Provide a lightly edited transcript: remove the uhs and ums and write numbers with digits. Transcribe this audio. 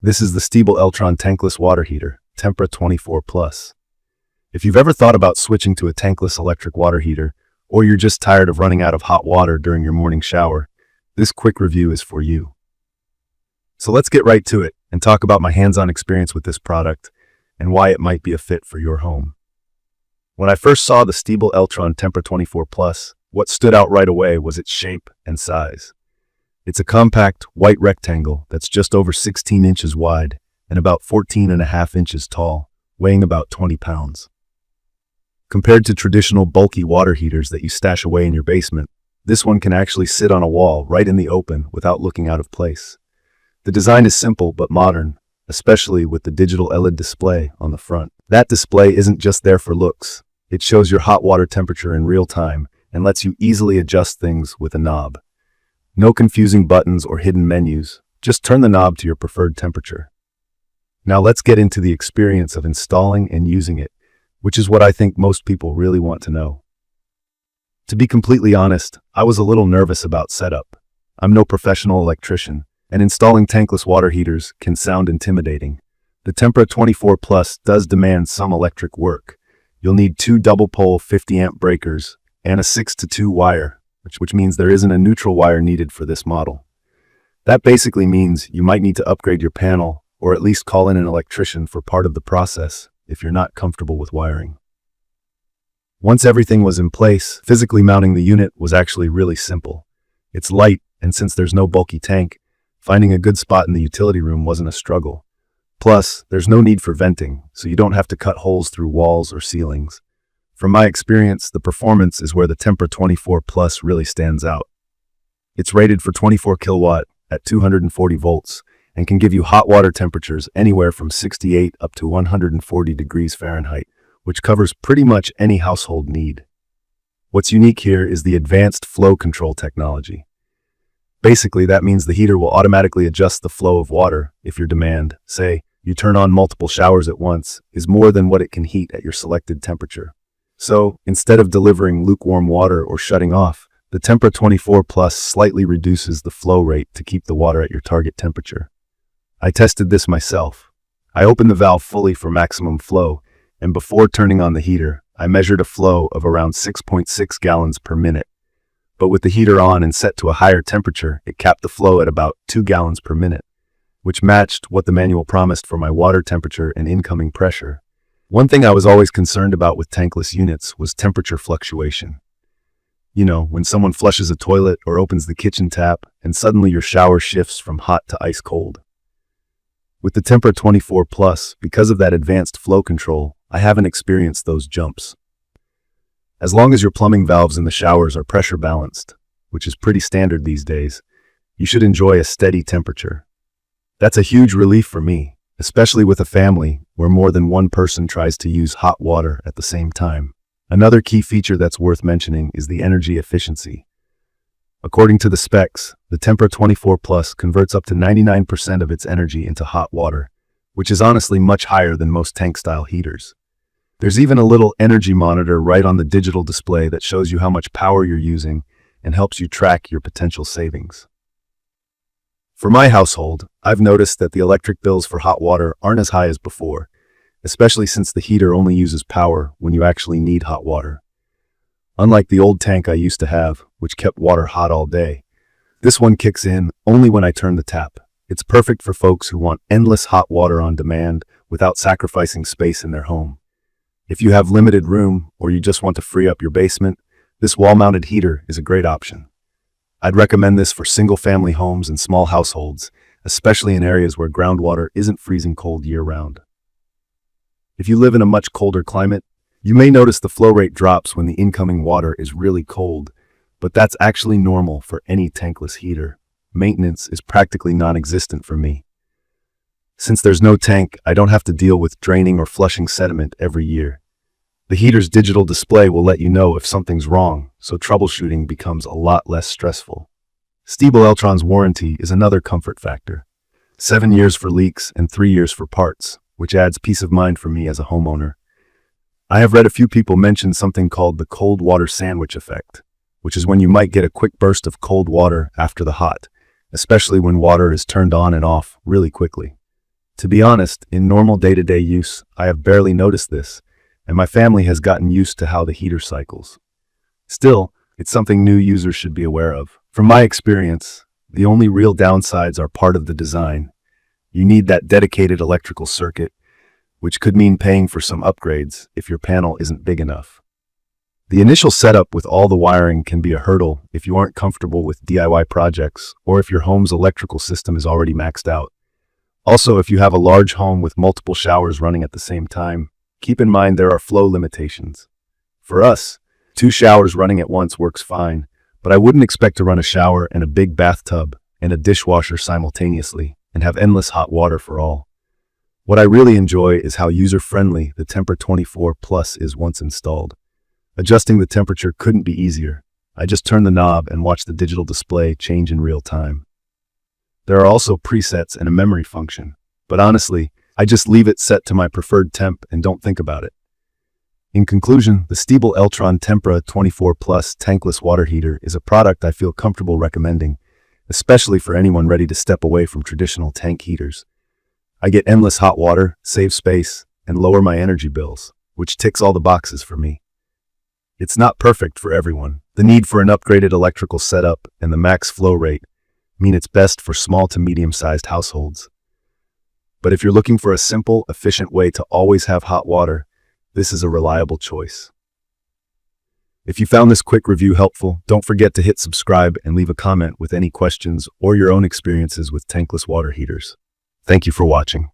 This is the Stiebel Eltron Tankless water heater, Tempra 24+. If you've ever thought about switching to a tankless electric water heater, or you're just tired of running out of hot water during your morning shower, this quick review is for you. So let's get right to it and talk about my hands-on experience with this product and why it might be a fit for your home. When I first saw the Stiebel Eltron Tempra 24+, what stood out right away was its shape and size. It's a compact, white rectangle that's just over 16 inches wide and about 14.5 inches tall, weighing about 20 pounds. Compared to traditional bulky water heaters that you stash away in your basement, this one can actually sit on a wall right in the open without looking out of place. The design is simple but modern, especially with the digital LED display on the front. That display isn't just there for looks. It shows your hot water temperature in real time and lets you easily adjust things with a knob. No confusing buttons or hidden menus, just turn the knob to your preferred temperature. Now let's get into the experience of installing and using it, which is what I think most people really want to know. To be completely honest, I was a little nervous about setup. I'm no professional electrician, and installing tankless water heaters can sound intimidating. The Tempra 24+ does demand some electric work. You'll need 2 double-pole 50-amp breakers and a 6-to-2 wire, which means there isn't a neutral wire needed for this model. That basically means you might need to upgrade your panel or at least call in an electrician for part of the process if you're not comfortable with wiring. Once everything was in place, physically mounting the unit was actually really simple. It's light, and since there's no bulky tank, finding a good spot in the utility room wasn't a struggle. Plus, there's no need for venting, so you don't have to cut holes through walls or ceilings. From my experience, the performance is where the Tempra 24+ really stands out. It's rated for 24 kilowatt at 240 volts and can give you hot water temperatures anywhere from 68 up to 140 degrees Fahrenheit, which covers pretty much any household need. What's unique here is the advanced flow control technology. Basically, that means the heater will automatically adjust the flow of water if your demand, say, you turn on multiple showers at once, is more than what it can heat at your selected temperature. So, instead of delivering lukewarm water or shutting off, the Tempra 24+ slightly reduces the flow rate to keep the water at your target temperature. I tested this myself. I opened the valve fully for maximum flow, and before turning on the heater, I measured a flow of around 6.6 gallons per minute. But with the heater on and set to a higher temperature, it capped the flow at about 2 gallons per minute, which matched what the manual promised for my water temperature and incoming pressure. One thing I was always concerned about with tankless units was temperature fluctuation. You know, when someone flushes a toilet or opens the kitchen tap and suddenly your shower shifts from hot to ice cold. With the Tempra 24+, because of that advanced flow control, I haven't experienced those jumps. As long as your plumbing valves in the showers are pressure balanced, which is pretty standard these days, you should enjoy a steady temperature. That's a huge relief for me, especially with a family where more than one person tries to use hot water at the same time. Another key feature that's worth mentioning is the energy efficiency. According to the specs, the Tempra 24+ converts up to 99% of its energy into hot water, which is honestly much higher than most tank-style heaters. There's even a little energy monitor right on the digital display that shows you how much power you're using and helps you track your potential savings. For my household, I've noticed that the electric bills for hot water aren't as high as before, especially since the heater only uses power when you actually need hot water. Unlike the old tank I used to have, which kept water hot all day, this one kicks in only when I turn the tap. It's perfect for folks who want endless hot water on demand without sacrificing space in their home. If you have limited room or you just want to free up your basement, this wall-mounted heater is a great option. I'd recommend this for single-family homes and small households, especially in areas where groundwater isn't freezing cold year-round. If you live in a much colder climate, you may notice the flow rate drops when the incoming water is really cold, but that's actually normal for any tankless heater. Maintenance is practically non-existent for me. Since there's no tank, I don't have to deal with draining or flushing sediment every year. The heater's digital display will let you know if something's wrong, so troubleshooting becomes a lot less stressful. Stiebel Eltron's warranty is another comfort factor. 7 years for leaks and 3 years for parts, which adds peace of mind for me as a homeowner. I have read a few people mention something called the cold water sandwich effect, which is when you might get a quick burst of cold water after the hot, especially when water is turned on and off really quickly. To be honest, in normal day-to-day use, I have barely noticed this, and my family has gotten used to how the heater cycles. Still, it's something new users should be aware of. From my experience, the only real downsides are part of the design. You need that dedicated electrical circuit, which could mean paying for some upgrades if your panel isn't big enough. The initial setup with all the wiring can be a hurdle if you aren't comfortable with DIY projects or if your home's electrical system is already maxed out. Also, if you have a large home with multiple showers running at the same time, keep in mind there are flow limitations. For us, 2 showers running at once works fine, but I wouldn't expect to run a shower and a big bathtub and a dishwasher simultaneously and have endless hot water for all. What I really enjoy is how user-friendly the Tempra 24 Plus is once installed. Adjusting the temperature couldn't be easier. I just turn the knob and watch the digital display change in real time. There are also presets and a memory function, but honestly, I just leave it set to my preferred temp and don't think about it. In conclusion, the Stiebel Eltron Tempra 24 Plus tankless water heater is a product I feel comfortable recommending, especially for anyone ready to step away from traditional tank heaters. I get endless hot water, save space, and lower my energy bills, which ticks all the boxes for me. It's not perfect for everyone. The need for an upgraded electrical setup and the max flow rate mean it's best for small to medium-sized households. But if you're looking for a simple, efficient way to always have hot water, this is a reliable choice. If you found this quick review helpful, don't forget to hit subscribe and leave a comment with any questions or your own experiences with tankless water heaters. Thank you for watching.